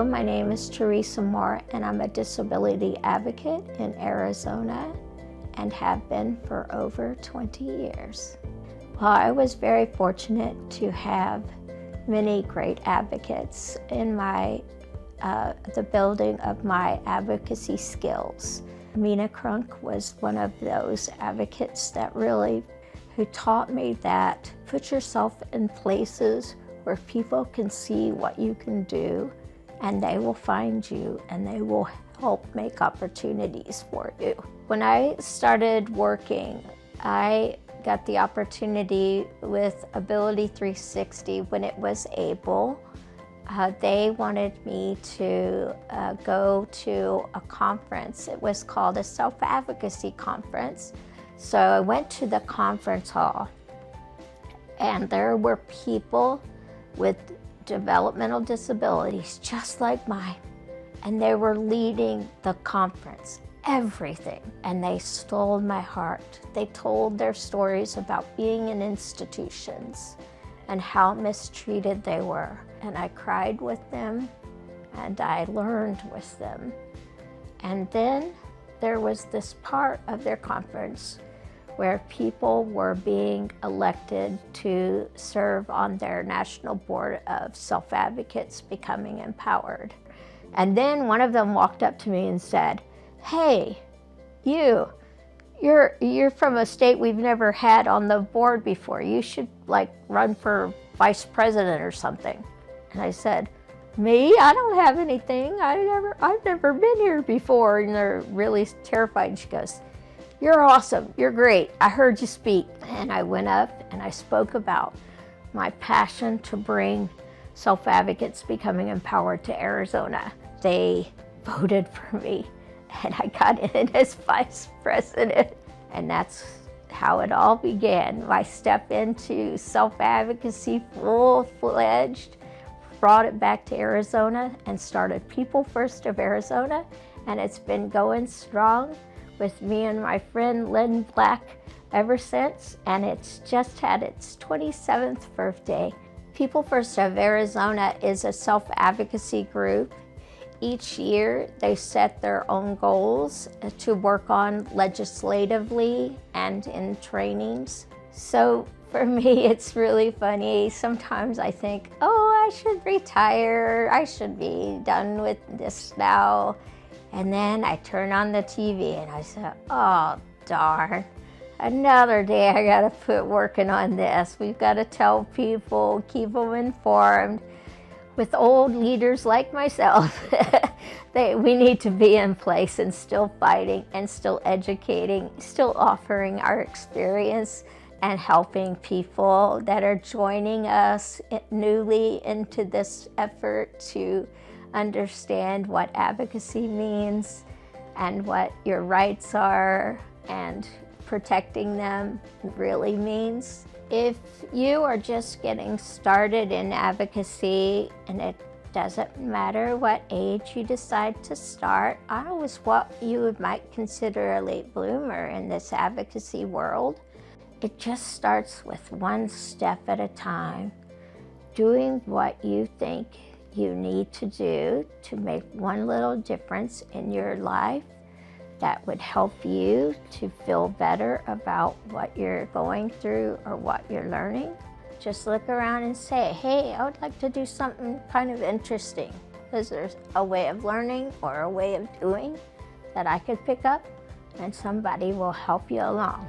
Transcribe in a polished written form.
my name is Teresa Moore, and I'm a disability advocate in Arizona and have been for over 20 years. Well, I was very fortunate to have many great advocates in the building of my advocacy skills. Mina Crunk was one of those advocates who taught me that put yourself in places where people can see what you can do, and they will find you and they will help make opportunities for you. When I started working, I got the opportunity with Ability 360 when it was able. They wanted me to go to a conference. It was called a self-advocacy conference. So I went to the conference hall, and there were people with developmental disabilities just like mine, and they were leading the conference, everything, and they stole my heart. They told their stories about being in institutions and how mistreated they were, and I cried with them and I learned with them. And then there was this part of their conference where people were being elected to serve on their National Board of Self-Advocates Becoming Empowered. And then one of them walked up to me and said, "Hey, you're from a state we've never had on the board before. You should run for vice president or something." And I said, "Me? I don't have anything. I've never been here before." And they're really terrified. She goes, "You're awesome, you're great. I heard you speak." And I went up and I spoke about my passion to bring self-advocates becoming empowered to Arizona. They voted for me and I got in as vice president. And that's how it all began. My step into self-advocacy full-fledged, brought it back to Arizona and started People First of Arizona. And it's been going strong with me and my friend Lynn Black ever since, and it's just had its 27th birthday. People First of Arizona is a self-advocacy group. Each year they set their own goals to work on legislatively and in trainings. So for me, it's really funny. Sometimes I think, oh, I should retire. I should be done with this now. And then I turn on the TV and I said, oh, darn, another day I gotta put working on this. We've gotta tell people, keep them informed. With old leaders like myself, we need to be in place and still fighting and still educating, still offering our experience and helping people that are joining us newly into this effort to understand what advocacy means and what your rights are and protecting them really means. If you are just getting started in advocacy, and it doesn't matter what age you decide to start, I was what you might consider a late bloomer in this advocacy world. It just starts with one step at a time, doing what you think you need to do to make one little difference in your life that would help you to feel better about what you're going through or what you're learning. Just look around and say, hey, I would like to do something kind of interesting. Is there a way of learning or a way of doing that I could pick up? And somebody will help you along.